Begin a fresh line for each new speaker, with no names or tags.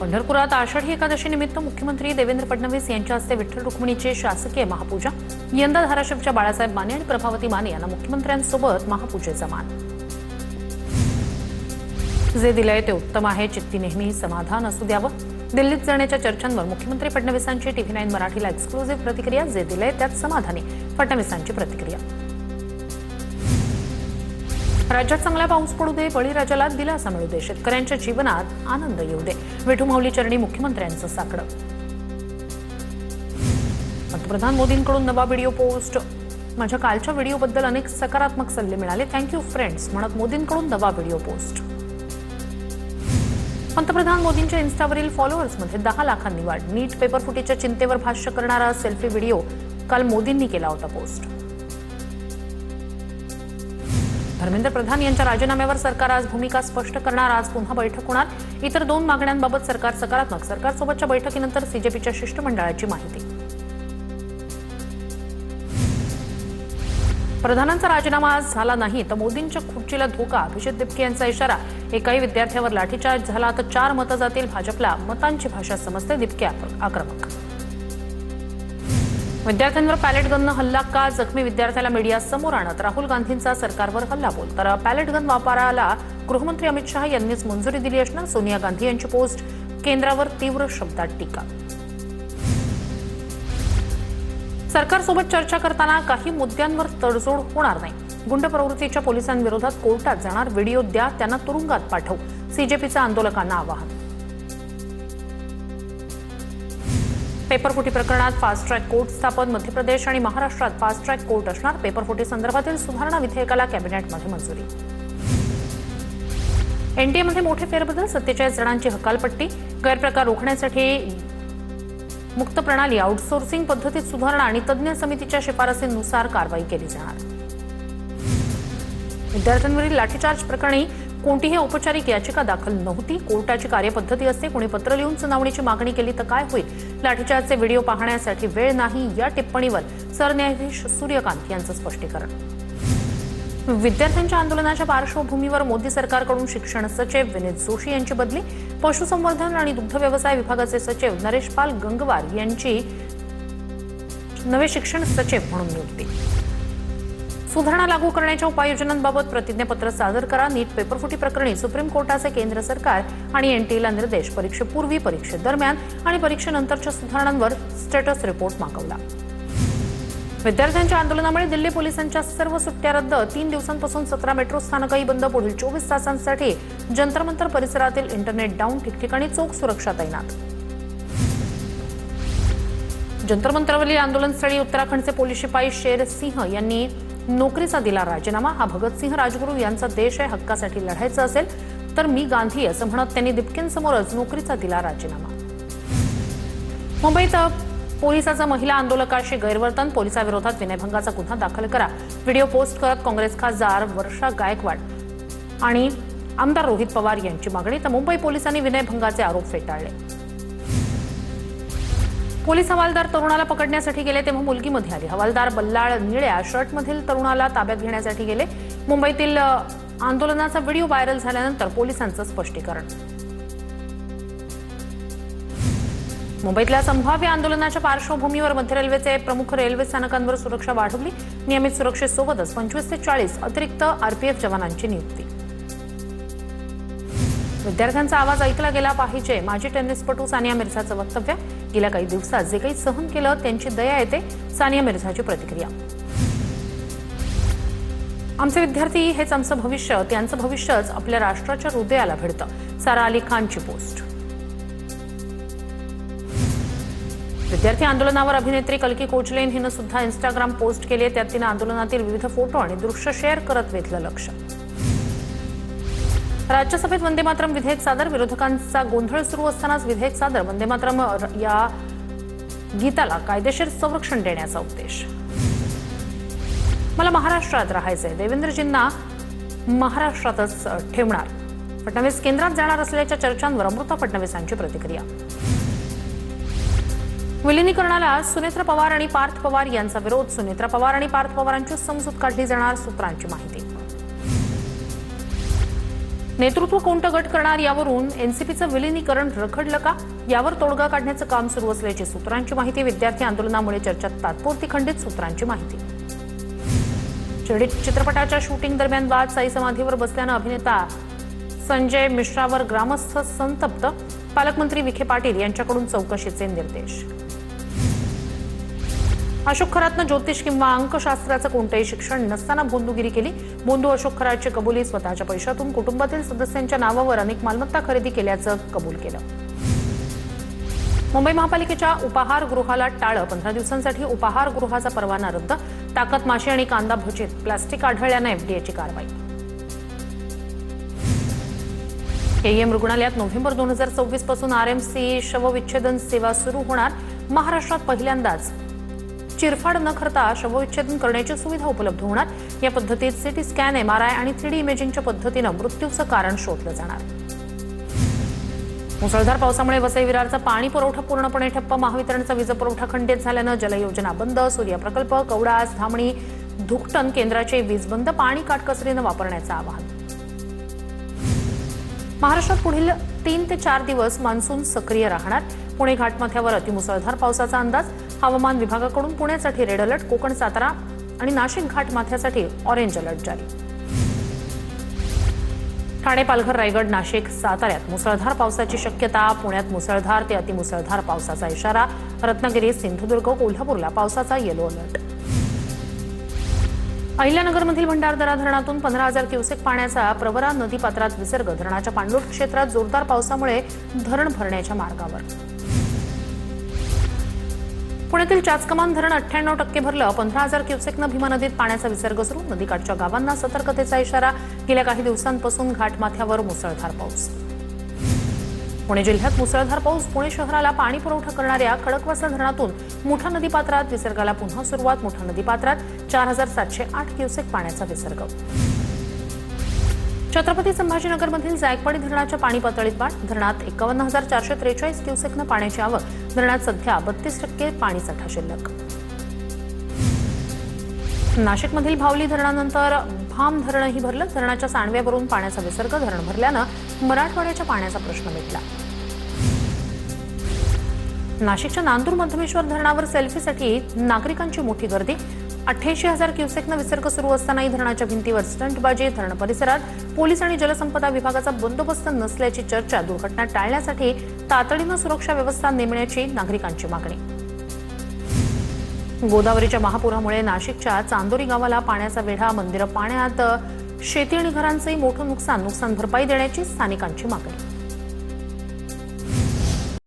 पंढरपुरात आषाढी एकादशी निमित्त मुख्यमंत्री देवेंद्र फडणवीस यांच्या हस्ते विठ्ठल रुक्मिणीची शासकीय महापूजा। यंदा धाराशिवच्या बाळासाहेब माने आणि प्रभावती माने यांना मुख्यमंत्र्यांसोबत महापूजेचा मान। जे दिलंय ते उत्तम आहे, चित्ती नेहमी समाधान असू द्यावं। दिल्लीत जाण्याच्या चर्चांवर मुख्यमंत्री फडणवीसांची TV9 मराठीला एक्सक्लुझिव्ह प्रतिक्रिया। जे दिलंय त्यात समाधानी, फडणवीसांची प्रतिक्रिया। राज्यात चांगला पाऊस पडू दे, बळीराजाला दिलासा मिळू दे, शेतकऱ्यांच्या जीवनात आनंद येऊ दे, विठुमाऊली चरणी मुख्यमंत्र्यांचं साकडं। पंतप्रधान मोदींकडून नवा व्हिडिओ पोस्ट। माझ्या कालच्या व्हिडिओबद्दल अनेक सकारात्मक सल्ले मिळाले, थँक्यू फ्रेंड्स म्हणत मोदींकडून नवा व्हिडिओ पोस्ट। पंतप्रधान मोदींच्या इन्स्टावरील फॉलोअर्समध्ये 10 लाखांनी वाढ। नीट पेपरफुटीच्या चिंतेवर भाष्य करणारा सेल्फी व्हिडिओ काल मोदींनी केला होता पोस्ट। धर्मेंद्र प्रधान यांच्या राजीनाम्यावर सरकार आज भूमिका स्पष्ट करणार। आज पुन्हा बैठक होणार। इतर 2 मागण्यांबाबत सरकार सकारात्मक। सरकारसोबतच्या बैठकीनंतर CJPच्या शिष्टमंडळाची माहिती। प्रधानांचा राजीनामा आज झाला नाही तर मोदींच्या खुर्चीला धोका। अभिजित दिपके यांचा इशारा। एकाही विद्यार्थ्यावर लाठीचार्ज झाला तर 4 मतं जातील भाजपला। मतांची भाषा समजते, दिपके आक्रमक। विद्यार्थ्यांवर पॅलेट गननं हल्ला का? जखमी विद्यार्थ्याला मीडिया समोर आणत राहुल गांधींचा सरकारवर हल्लाबोल। तर पॅलेट गन वापराला गृहमंत्री अमित शहा यांनीच मंजुरी दिली असणार। सोनिया गांधी यांची पोस्ट। केंद्रावर तीव्र शब्दात टीका। सरकारसोबत चर्चा करताना काही मुद्द्यांवर तडजोड होणार नाही। गुंड प्रवृत्तीच्या पोलिसांविरोधात कोर्टात जाणार। व्हिडिओ द्या, त्यांना तुरुंगात पाठवू। CJPचं आंदोलकांना आवाहन। पेपरफुटी प्रकरणात फास्ट ट्रॅक कोर्ट स्थापन। मध्य प्रदेश आणि महाराष्ट्रात फास्ट ट्रॅक कोर्ट असणार। पेपरफुटी संदर्भातील सुधारणा विधेयकाला कॅबिनेटमध्ये मंजुरी। NTAमध्ये मोठे फेरबदल। 47 जणांची हकालपट्टी। गैरप्रकार रोखण्यासाठी मुक्त प्रणाली, आउटसोर्सिंग पद्धतीत सुधारणा आणि तज्ज्ञ समितीच्या शिफारसींनुसार कारवाई केली जाणार। विद्यार्थ्यांवरील लाठीचार्ज प्रकरणी कोणतीही औपचारिक याचिका दाखल नव्हती। कोर्टाची कार्यपद्धती असते, कोणी पत्र लिहून सुनावणीची मागणी केली तर काय होईल? लाठीचार्जचे व्हिडिओ पाहण्यासाठी वेळ नाही, या टिप्पणीवर सरन्यायाधीश सूर्यकांत यांचं स्पष्टीकरण। विद्यार्थ्यांच्या आंदोलनाच्या पार्श्वभूमीवर मोदी सरकारकडून शिक्षण सचिव विनीत जोशी यांची बदली। पशुसंवर्धन आणि दुग्ध व्यवसाय विभागाचे सचिव नरेश पाल गंगवार यांची नवे शिक्षण सचिव म्हणून नियुक्ती। सुधारणा लागू करण्याच्या उपाययोजनांबाबत प्रतिज्ञापत्र सादर करा। नीट पेपरफुटी प्रकरणी सुप्रीम कोर्टाचे केंद्र सरकार आणि NTAला निर्देश। परीक्षेपूर्वी, परीक्षेदरम्यान आणि परीक्षेनंतरच्या सुधारणांवर स्टेटस रिपोर्ट मागवला। विद्यार्थ्यांच्या आंदोलनामुळे दिल्ली पोलिसांच्या सर्व सुट्ट्या रद्द। 3 दिवसांपासून 17 मेट्रो स्थानकही बंद। पुढील 24 तासांसाठी जंतर मंतर परिसरातील इंटरनेट डाऊन। ठिकठिकाणी चोख सुरक्षा तैनात। जंतर मंतरवरील आंदोलनस्थळी उत्तराखंडचे पोलीस शिपाई शेर सिंह यांनी नोकरीचा दिला राजीनामा। हा भगतसिंह राजगुरू यांचा देश आहे, हक्कासाठी लढायचं असेल तर मी गांधी असं म्हणत त्यांनी दिपकेंसमोरच नोकरीचा दिला राजीनामा। मुंबईत पोलिसाचं महिला आंदोलकाशी गैरवर्तन। पोलिसाविरोधात विनयभंगाचा गुन्हा दाखल करा। व्हिडिओ पोस्ट करत काँग्रेस खासदार वर्षा गायकवाड आणि आमदार रोहित पवार यांची मागणी। तर मुंबई पोलिसांनी विनयभंगाचे आरोप फेटाळले। पोलीस हवालदार तरुणाला पकडण्यासाठी गेले तेव्हा मुलगी मध्ये आली। हवालदार बल्लाळ निळ्या शर्टमधील तरुणाला ताब्यात घेण्यासाठी गेले। मुंबईतील आंदोलनाचा व्हिडिओ व्हायरल झाल्यानंतर पोलिसांचं स्पष्टीकरण। मुंबईतल्या संभाव्य आंदोलनाच्या पार्श्वभूमीवर मध्य रेल्वेचे प्रमुख रेल्वे स्थानकांवर सुरक्षा वाढवली। नियमित सुरक्षेसोबतच 25 ते 40 अतिरिक्त RPF जवानांची नियुक्ती। विद्यार्थ्यांचा आवाज ऐकला गेला पाहिजे। माजी टेनिसपटू सानिया मिर्झाचं वक्तव्य। गेल्या काही दिवसात जे काही सहन केलं त्यांची दया येते। सानिया मिर्झाची प्रतिक्रिया। आमचे विद्यार्थी हेच आमचं भविष्य, त्यांचं भविष्यच आपल्या राष्ट्राच्या हृदयाला भिडतं। सारा अली खानची पोस्ट। विद्यार्थी आंदोलनावर अभिनेत्री कल्की कोचलिन हिनं सुद्धा इंस्टाग्राम पोस्ट केली। त्यात तिनं आंदोलनातील विविध फोटो आणि दृश्य शेअर करत वेधलं लक्ष। राज्यसभेत वंदे मातरम विधेयक सादर। विरोधकांचा गोंधळ सुरू असतानाच विधेयक सादर। वंदे मातरम या गीताला कायदेशीर संरक्षण देण्याचा उद्देश। मला महाराष्ट्रात राहायचंय, देवेंद्रजींना महाराष्ट्रातच ठेवणार। फडणवीस केंद्रात जाणार असल्याच्या चर्चांवर अमृता फडणवीसांची प्रतिक्रिया। विलिनीकरणाला सुनेत्रा पवार आणि पार्थ पवार यांचा विरोध। सुनेत्रा पवार आणि पार्थ पवारांची समजूत काढली जाणार, सूत्रांची माहिती। नेतृत्व कोणतं गट करणार यावरून एनसीपीचं विलीनीकरण रखडलं का, यावर तोडगा काढण्याचं काम सुरू असल्याची सूत्रांची माहिती. विद्यार्थी आंदोलनामुळे चर्चा तात्पुरती खंडित, सूत्रांची माहिती. शिर्डीत चित्रपटाच्या शूटिंग दरम्यान वाद, साई समाधीवर बसल्यानं अभिनेता संजय मिश्रावर ग्रामस्थ संतप्त. पालकमंत्री विखे पाटील यांच्याकडून चौकशीचे निर्देश. अशोक खरातनं ज्योतिष किंवा अंकशास्त्राचं कोणतंही शिक्षण नसताना भोंदूगिरी केली. भोंदू अशोक खरातची कबुली. स्वतःच्या पैशातून कुटुंबातील सदस्यांच्या नावावर अनेक मालमत्ता खरेदी केल्याचं कबूल केलं. मुंबई महापालिकेच्या उपाहारगृहाला टाळं. 15 दिवसांसाठी उपाहारगृहाचा परवाना रद्द. ताकद, माशी आणि कांदा भजीत प्लास्टिक आढळल्यानं एफडीएची कारवाई. केईएम रुग्णालयात नोव्हेंबर 2024 पासून आरएमसी शवविच्छेदन सेवा सुरू होणार. महाराष्ट्रात पहिल्यांदाच चिरफाड न करता शवविच्छेदन करण्याची सुविधा उपलब्ध होणार. या पद्धतीत सीटी स्कॅन, एमआरआय आणि 3D इमेजिंगच्या पद्धतीनं मृत्यूचं कारण शोधलं जाणार. मुसळधार पावसामुळे वसई विरारचा पाणी पुरवठा पूर्णपणे ठप्प. महावितरणचा वीज पुरवठा खंडित झाल्यानं जलयोजना बंद. सूर्यप्रकल्प, कवडास, धामणी, धुकटन केंद्राचे वीज बंद. पाणी काटकसरीनं वापरण्याचं आवाहन. महाराष्ट्रात पुढील 3 ते 4 दिवस मान्सून सक्रिय राहणार. पुणे घाटमाथ्यावर अतिमुसळधार पावसाचा अंदाज. हवामान विभागाकडून पुण्यासाठी रेड अलर्ट. कोकण, सातारा आणि नाशिक घाटमाथ्यासाठी ऑरेंज अलर्ट जारी. ठाणे, पालघर, रायगड, नाशिक, साताऱ्यात मुसळधार पावसाची शक्यता. पुण्यात मुसळधार ते अतिमुसळधार पावसाचा इशारा. रत्नागिरी, सिंधुदुर्ग, कोल्हापूरला पावसाचा येलो अलर्ट. अहिल्यानगरमधील भंडारदरा धरणातून 15,000 क्युसेक पाण्याचा प्रवरा नदीपात्रात विसर्ग. धरणाच्या पाणलोट क्षेत्रात जोरदार पावसामुळे धरण भरण्याच्या मार्गावर. पुण्यातील चाचकमान धरण 98% भरलं. 15,000 क्युसेकनं भीमा नदीत पाण्याचा विसर्ग सुरू. नदीकाठच्या गावांना सतर्कतेचा इशारा. गेल्या काही दिवसांपासून घाटमाथ्यावर मुसळधार पाऊस. पुणे जिल्ह्यात मुसळधार पाऊस. पुणे शहराला पाणी पुरवठा करणाऱ्या खडकवासला धरणातून मुठा नदीपात्रात विसर्गाला पुन्हा सुरुवात. मुठा नदीपात्रात 4,708 क्युसेक पाण्याचा विसर्ग. छत्रपती संभाजीनगरमधील जायकवाडी धरणाच्या पाणी पातळीत वाढ. धरणात 51,443 क्युसेकनं पाण्याची आवक. धरणात सध्या 32% पाणीसाठा शिल्लक. नाशिकमधील भावली धरणानंतर भाम धरणही भरलं. धरणाच्या सांडव्यावरून पाण्याचा विसर्ग. धरण भरल्यानं मराठवाड्याच्या पाण्याचा प्रश्न मिटला. नाशिकच्या नांदूर मध्यमेश्वर धरणावर सेल्फीसाठी नागरिकांची मोठी गर्दी. 88,000 क्युसेकनं विसर्ग सुरू असतानाही धरणाच्या भिंतीवर स्टंटबाजी. धरण परिसरात पोलीस आणि जलसंपदा विभागाचा बंदोबस्त नसल्याची चर्चा. दुर्घटना टाळण्यासाठी तातडीनं सुरक्षा व्यवस्था नेमण्याची नागरिकांची मागणी. गोदावरीच्या महापुरामुळे नाशिकच्या चांदोरी गावाला पाण्याचा वेढा. मंदिरं पाण्यात. शेती आणि घरांचंही मोठं नुकसान. नुकसान भरपाई देण्याची स्थानिकांची मागणी.